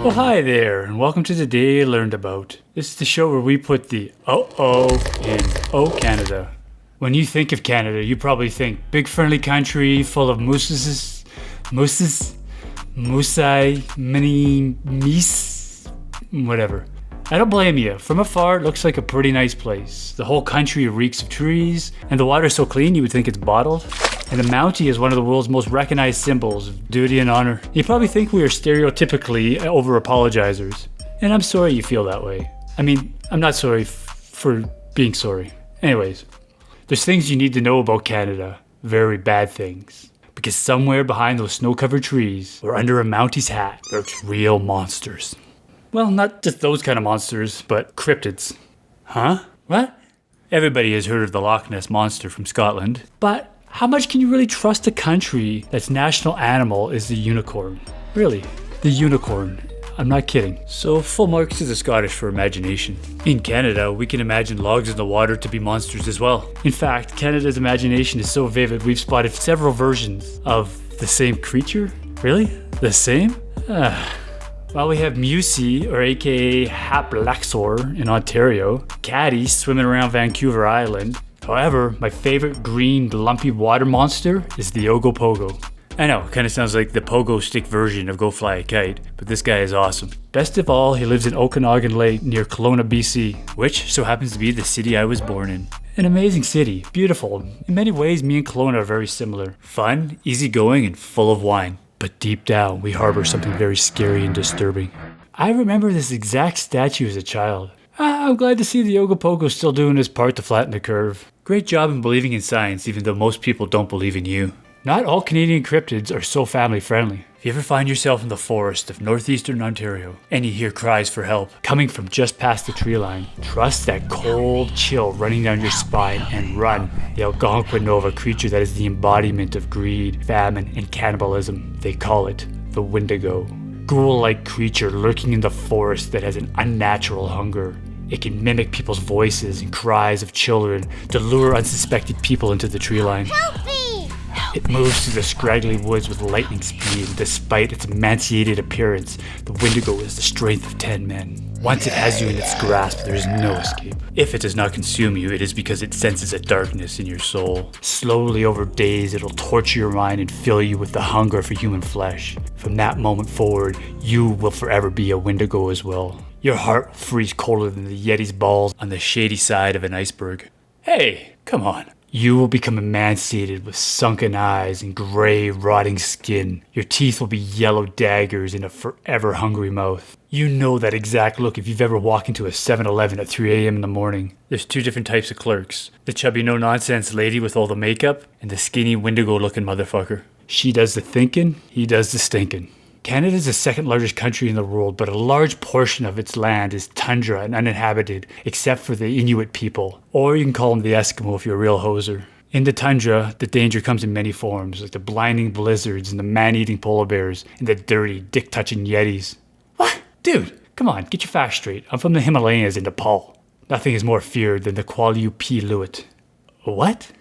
Well, hi there, and welcome to Today You Learned About. This is the show where we put the oh in Oh Canada. When you think of Canada, you probably think big friendly country full of mooses, moosai, mini meese, whatever. I don't blame you. From afar, it looks like a pretty nice place. The whole country reeks of trees, and the water's so clean you would think it's bottled. And the Mountie is one of the world's most recognized symbols of duty and honor. You probably think we are stereotypically over-apologizers. And I'm sorry you feel that way. I mean, I'm not sorry for being sorry. Anyways, there's things you need to know about Canada. Very bad things. Because somewhere behind those snow-covered trees, or under a Mountie's hat, lurks real monsters. Well, not just those kind of monsters, but cryptids. Huh? What? Everybody has heard of the Loch Ness Monster from Scotland, but how much can you really trust a country that's national animal is the unicorn? Really, the unicorn. I'm not kidding. So full marks to the Scottish for imagination. In Canada, we can imagine logs in the water to be monsters as well. In fact, Canada's imagination is so vivid we've spotted several versions of the same creature. Really? The same? Well, we have Mussie, or aka Haplaxor in Ontario, Caddy swimming around Vancouver Island. However, my favorite green lumpy water monster is the Ogopogo. I know, it kind of sounds like the pogo stick version of Go Fly a Kite, but this guy is awesome. Best of all, he lives in Okanagan Lake near Kelowna, BC, which so happens to be the city I was born in. An amazing city, beautiful. In many ways, me and Kelowna are very similar. Fun, easygoing, and full of wine. But deep down, we harbor something very scary and disturbing. I remember this exact statue as a child. I'm glad to see the Ogopogo still doing his part to flatten the curve. Great job in believing in science, even though most people don't believe in you. Not all Canadian cryptids are so family friendly. If you ever find yourself in the forest of northeastern Ontario and you hear cries for help coming from just past the tree line, trust that cold chill running down your spine and run. The Algonquin know of a creature that is the embodiment of greed, famine, and cannibalism. They call it the Windigo. Ghoul-like creature lurking in the forest that has an unnatural hunger. It can mimic people's voices and cries of children to lure unsuspected people into the tree line. Help me! It moves through the scraggly woods with lightning speed, and despite its emaciated appearance, the Windigo is the strength of 10 men. Once it has you in its grasp, there is no escape. If it does not consume you, it is because it senses a darkness in your soul. Slowly over days, it'll torture your mind and fill you with the hunger for human flesh. From that moment forward, you will forever be a Windigo as well. Your heart will freeze colder than the Yeti's balls on the shady side of an iceberg. Hey, come on. You will become emaciated with sunken eyes and gray, rotting skin. Your teeth will be yellow daggers in a forever hungry mouth. You know that exact look if you've ever walked into a 7-Eleven at 3 a.m. in the morning. There's two different types of clerks. The chubby no-nonsense lady with all the makeup, and the skinny Windigo-looking motherfucker. She does the thinking, he does the stinking. Canada is the second largest country in the world, but a large portion of its land is tundra and uninhabited, except for the Inuit people. Or you can call them the Eskimo if you're a real hoser. In the tundra, the danger comes in many forms, like the blinding blizzards and the man-eating polar bears and the dirty, dick-touching Yetis. What? Dude, come on, get your facts straight. I'm from the Himalayas in Nepal. Nothing is more feared than the Qalupalik. What?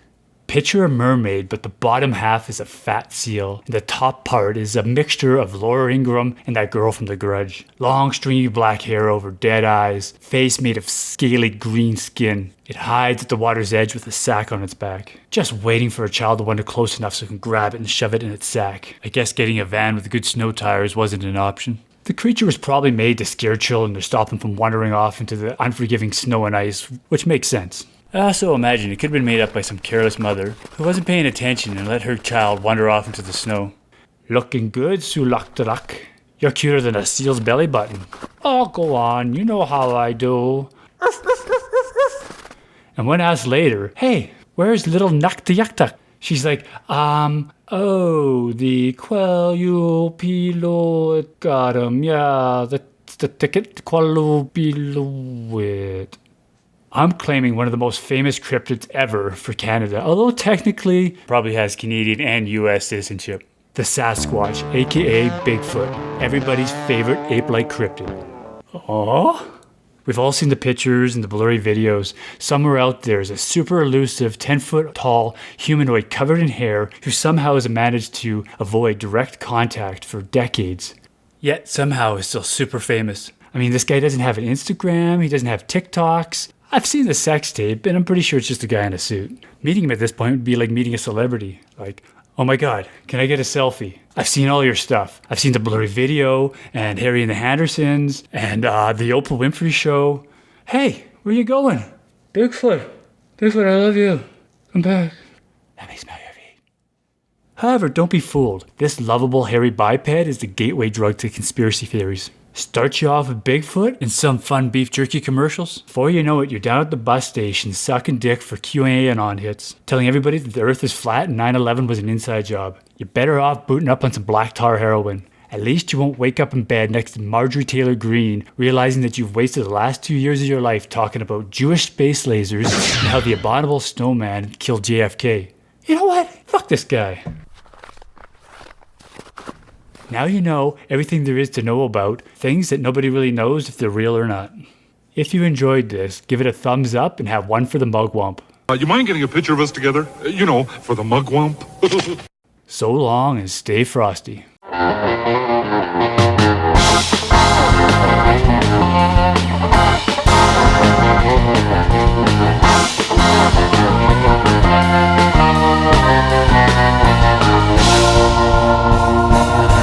Picture a mermaid, but the bottom half is a fat seal, and the top part is a mixture of Laura Ingraham and that girl from The Grudge. Long, stringy black hair over dead eyes, face made of scaly green skin. It hides at the water's edge with a sack on its back, just waiting for a child to wander close enough so it can grab it and shove it in its sack. I guess getting a van with good snow tires wasn't an option. The creature was probably made to scare children to stop them from wandering off into the unforgiving snow and ice, which makes sense. I also imagine it could have been made up by some careless mother who wasn't paying attention and let her child wander off into the snow. Looking good, Sulaktarak. You're cuter than a seal's belly button. Oh, go on, you know how I do. And when asked later, hey, where's little Naktayaktak? She's like, oh, the Qalupalik got him, yeah, that's the ticket, Qalupalik. I'm claiming one of the most famous cryptids ever for Canada, although technically probably has Canadian and US citizenship. The Sasquatch, aka Bigfoot, everybody's favorite ape-like cryptid. Aww. We've all seen the pictures and the blurry videos. Somewhere out there is a super elusive 10-foot tall humanoid covered in hair who somehow has managed to avoid direct contact for decades. yet somehow is still super famous. I mean, this guy doesn't have an Instagram, he doesn't have TikToks. I've seen the sex tape, and I'm pretty sure it's just a guy in a suit. Meeting him at this point would be like meeting a celebrity. Like, oh my god, can I get a selfie? I've seen all your stuff. I've seen the blurry video, and Harry and the Hendersons, and the Oprah Winfrey show. Hey, where you going? Bigfoot, I love you. Come back. Let me smell your feet. However, don't be fooled. This lovable hairy biped is the gateway drug to conspiracy theories. Start you off with Bigfoot and some fun beef jerky commercials. Before you know it, you're down at the bus station sucking dick for QAnon hits, telling everybody that the earth is flat and 9/11 was an inside job. You're better off booting up on some black tar heroin. At least you won't wake up in bed next to Marjorie Taylor Greene, realizing that you've wasted the last 2 years of your life talking about Jewish space lasers and how the abominable snowman killed JFK. You know what? Fuck this guy. Now you know everything there is to know about things that nobody really knows if they're real or not. If you enjoyed this, give it a thumbs up and have one for the mugwump. You mind getting a picture of us together? For the mugwump. So long and stay frosty.